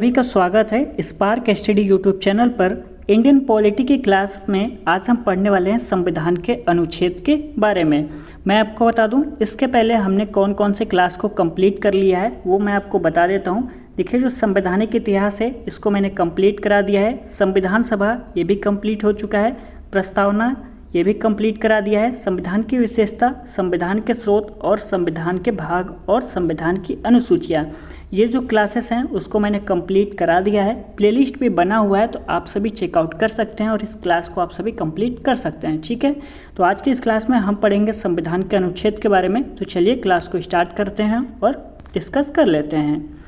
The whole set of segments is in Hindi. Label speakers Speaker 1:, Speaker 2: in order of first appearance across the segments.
Speaker 1: सभी का स्वागत है स्पार्क स्टडी यूट्यूब चैनल पर। इंडियन पॉलिटी की क्लास में आज हम पढ़ने वाले हैं संविधान के अनुच्छेद के बारे में। मैं आपको बता दूं, इसके पहले हमने कौन कौन से क्लास को कंप्लीट कर लिया है वो मैं आपको बता देता हूं। देखिए, जो संवैधानिक इतिहास है इसको मैंने कंप्लीट करा दिया है। संविधान सभा ये भी कंप्लीट हो चुका है। प्रस्तावना ये भी कंप्लीट करा दिया है। संविधान की विशेषता, संविधान के स्रोत और संविधान के भाग और संविधान की अनुसूचियाँ, ये जो क्लासेस हैं उसको मैंने कंप्लीट करा दिया है। प्लेलिस्ट भी बना हुआ है तो आप सभी चेकआउट कर सकते हैं और इस क्लास को आप सभी कंप्लीट कर सकते हैं। ठीक है, तो आज की इस क्लास में हम पढ़ेंगे संविधान के अनुच्छेद के बारे में। तो चलिए क्लास को स्टार्ट करते हैं और डिस्कस कर लेते हैं।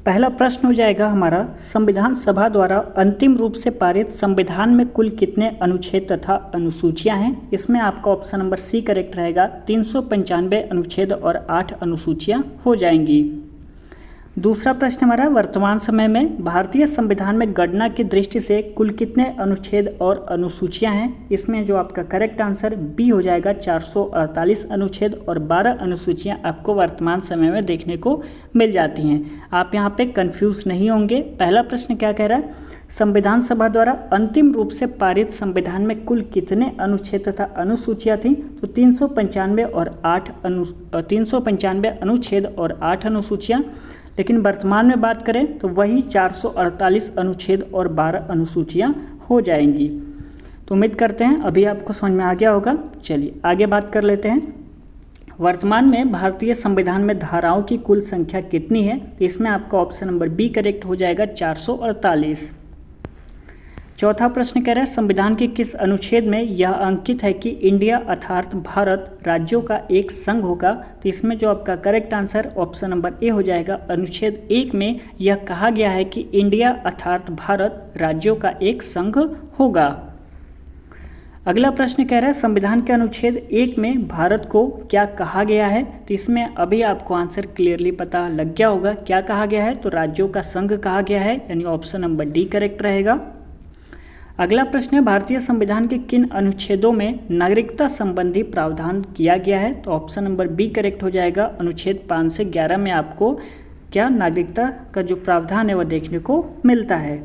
Speaker 1: पहला प्रश्न हो जाएगा हमारा, संविधान सभा द्वारा अंतिम रूप से पारित संविधान में कुल कितने अनुच्छेद तथा अनुसूचियां हैं? इसमें आपका ऑप्शन नंबर सी करेक्ट रहेगा। 395 अनुच्छेद और 8 अनुसूचियां हो जाएंगी। दूसरा प्रश्न हमारा, वर्तमान समय में भारतीय संविधान में गणना की दृष्टि से कुल कितने अनुच्छेद और अनुसूचियां हैं? इसमें जो आपका करेक्ट आंसर बी हो जाएगा। 448 अनुच्छेद और 12 अनुसूचियां आपको वर्तमान समय में देखने को मिल जाती हैं। आप यहाँ पे कंफ्यूज नहीं होंगे। पहला प्रश्न क्या कह रहा है, संविधान सभा द्वारा अंतिम रूप से पारित संविधान में कुल कितने अनुच्छेद तथा अनुसूचियाँ थीं? तो 395 अनुच्छेद और 8 अनुसूचियाँ। लेकिन वर्तमान में बात करें तो वही 448 अनुच्छेद और 12 अनुसूचियाँ हो जाएंगी। तो उम्मीद करते हैं अभी आपको समझ में आ गया होगा। चलिए आगे बात कर लेते हैं। वर्तमान में भारतीय संविधान में धाराओं की कुल संख्या कितनी है? तो इसमें आपका ऑप्शन नंबर बी करेक्ट हो जाएगा, 448। चौथा प्रश्न कह रहा है, संविधान के किस अनुच्छेद में यह अंकित है कि इंडिया अर्थात भारत राज्यों का एक संघ होगा? तो इसमें जो आपका correct answer option number A हो जाएगा। अनुच्छेद 1 में यह कहा गया है कि इंडिया अर्थात भारत राज्यों का एक संघ होगा। अगला प्रश्न कह रहा है, संविधान के अनुच्छेद 1 में भारत को क्या कहा गया है? तो इसमें अभी आपको आंसर क्लियरली पता लग गया होगा क्या कहा गया है। तो राज्यों का संघ कहा गया है, यानी ऑप्शन नंबर डी करेक्ट रहेगा। अगला प्रश्न है, भारतीय संविधान के किन अनुच्छेदों में नागरिकता संबंधी प्रावधान किया गया है? तो ऑप्शन नंबर बी करेक्ट हो जाएगा। अनुच्छेद 5 से 11 में आपको क्या नागरिकता का जो प्रावधान है वह देखने को मिलता है।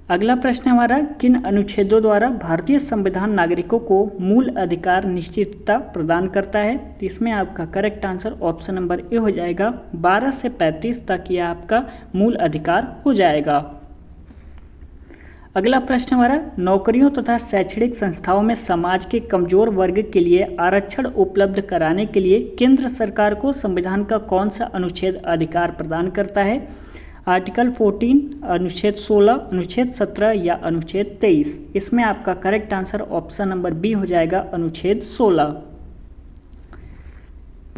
Speaker 1: अगला प्रश्न हमारा, किन अनुच्छेदों द्वारा भारतीय संविधान नागरिकों को मूल अधिकार निश्चितता प्रदान करता है? तो इसमें आपका correct answer option number A हो जाएगा। 12 से 35 तक यह आपका मूल अधिकार हो जाएगा। अगला प्रश्न हमारा, नौकरियों तथा शैक्षणिक संस्थाओं में समाज के कमजोर वर्ग के लिए आरक्षण उपलब्ध कराने के लिए केंद्र सरकार को संविधान का कौन सा अनुच्छेद अधिकार प्रदान करता है? आर्टिकल 14, अनुच्छेद 16, अनुच्छेद 17 या अनुच्छेद 23? इसमें आपका correct answer option number B हो जाएगा, अनुच्छेद 16।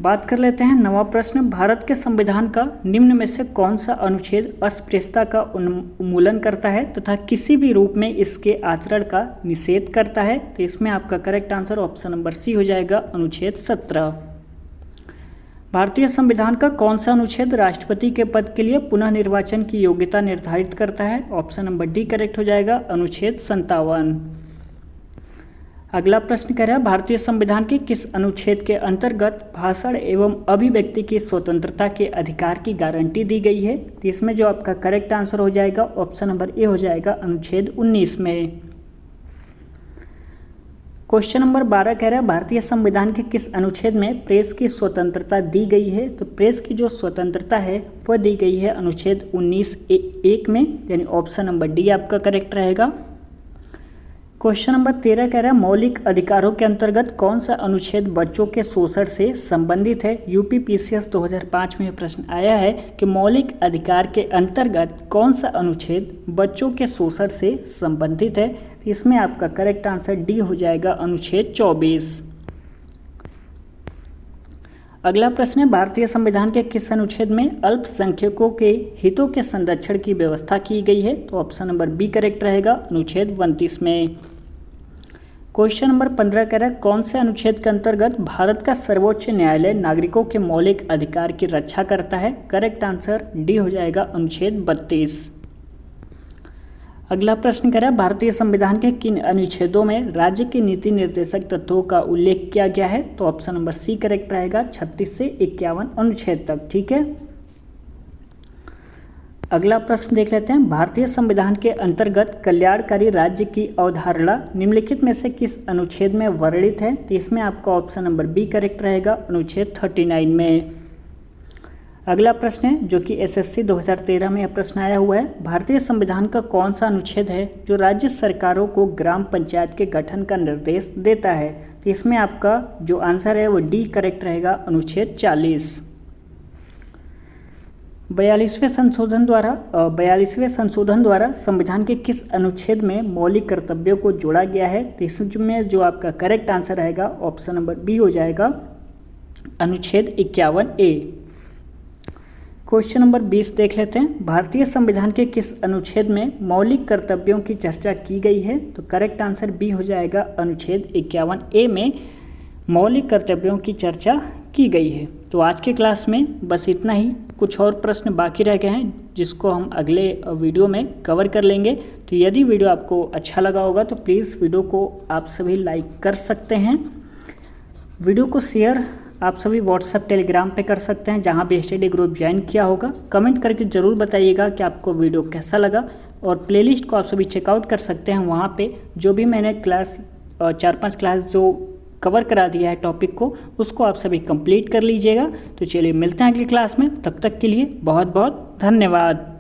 Speaker 1: बात कर लेते हैं नवा प्रश्न, भारत के संविधान का निम्न में से कौन सा अनुच्छेद अस्पृश्यता का उन्मूलन करता है तथा किसी भी रूप में इसके आचरण का निषेध करता है? तो इसमें आपका correct answer option number C हो जाएगा, अनुच्छेद 17। भारतीय संविधान का कौन सा अनुच्छेद राष्ट्रपति के पद के लिए पुनः निर्वाचन की योग्यता निर्धारित करता है? ऑप्शन नंबर डी करेक्ट हो जाएगा, अनुच्छेद 57। अगला प्रश्न कह रहा है, भारतीय संविधान के किस अनुच्छेद के अंतर्गत भाषण एवं अभिव्यक्ति की स्वतंत्रता के अधिकार की गारंटी दी गई है? तो इसमें जो आपका करेक्ट आंसर हो जाएगा ऑप्शन नंबर ए हो जाएगा, अनुच्छेद 19 में। क्वेश्चन नंबर 12 कह रहा है, भारतीय संविधान के किस अनुच्छेद में प्रेस की स्वतंत्रता दी गई है? तो प्रेस की जो स्वतंत्रता है वह दी गई है अनुच्छेद 19(1) में, यानी ऑप्शन नंबर डी आपका करेक्ट रहेगा। क्वेश्चन नंबर 13 कह रहा है, मौलिक अधिकारों के अंतर्गत कौन सा अनुच्छेद बच्चों के शोषण से संबंधित है? यूपीपीसीएस 2005 में यह प्रश्न आया है कि मौलिक अधिकार के अंतर्गत कौन सा अनुच्छेद बच्चों के शोषण से संबंधित है? इसमें आपका करेक्ट आंसर डी हो जाएगा, अनुच्छेद 24। अगला प्रश्न है, भारतीय संविधान के किस अनुच्छेद में अल्पसंख्यकों के हितों के संरक्षण की व्यवस्था की गई है? तो ऑप्शन नंबर बी करेक्ट रहेगा, अनुच्छेद 29 में। क्वेश्चन नंबर 15 कह रहा है कौन से अनुच्छेद के अंतर्गत भारत का सर्वोच्च न्यायालय नागरिकों के मौलिक अधिकार की रक्षा करता है। करेक्ट आंसर डी हो जाएगा अनुच्छेद 32। अगला प्रश्न कह रहा है भारतीय संविधान के किन अनुच्छेदों में राज्य के नीति निर्देशक तत्वों का उल्लेख किया गया है। तो ऑप्शन नंबर सी करेक्ट रहेगा 36 से 51 अनुच्छेद तक। ठीक है, अगला प्रश्न देख लेते हैं भारतीय संविधान के अंतर्गत कल्याणकारी राज्य की अवधारणा निम्नलिखित में से किस अनुच्छेद में वर्णित है। तो इसमें आपका ऑप्शन नंबर बी करेक्ट रहेगा अनुच्छेद 39 में। अगला प्रश्न है जो कि एसएससी 2013 में यह प्रश्न आया हुआ है भारतीय संविधान का कौन सा अनुच्छेद है जो राज्य सरकारों को ग्राम पंचायत के गठन का निर्देश देता है। तो इसमें आपका जो आंसर है वो डी करेक्ट रहेगा अनुच्छेद 40। 42वें संशोधन द्वारा संविधान के किस अनुच्छेद में मौलिक कर्तव्यों को जोड़ा गया है। तो इसमें जो आपका करेक्ट आंसर रहेगा ऑप्शन नंबर बी हो जाएगा अनुच्छेद 51A। क्वेश्चन नंबर 20 देख लेते हैं भारतीय संविधान के किस अनुच्छेद में मौलिक कर्तव्यों की चर्चा की गई है। तो करेक्ट आंसर बी हो जाएगा अनुच्छेद 51A में मौलिक कर्तव्यों की चर्चा की गई है। तो आज के क्लास में बस इतना ही, कुछ और प्रश्न बाकी रह गए हैं जिसको हम अगले वीडियो में कवर कर लेंगे। तो यदि वीडियो आपको अच्छा लगा होगा तो प्लीज़ वीडियो को आप सभी लाइक कर सकते हैं। वीडियो को शेयर आप सभी व्हाट्सएप टेलीग्राम पे कर सकते हैं जहां भी स्टडी ग्रुप ज्वाइन किया होगा। कमेंट करके ज़रूर बताइएगा कि आपको वीडियो कैसा लगा और प्लेलिस्ट को आप सभी चेकआउट कर सकते हैं। वहां पे जो भी मैंने क्लास 4-5 क्लास जो कवर करा दिया है टॉपिक को उसको आप सभी कंप्लीट कर लीजिएगा। तो चलिए मिलते हैं अगली क्लास में, तब तक के लिए बहुत बहुत धन्यवाद।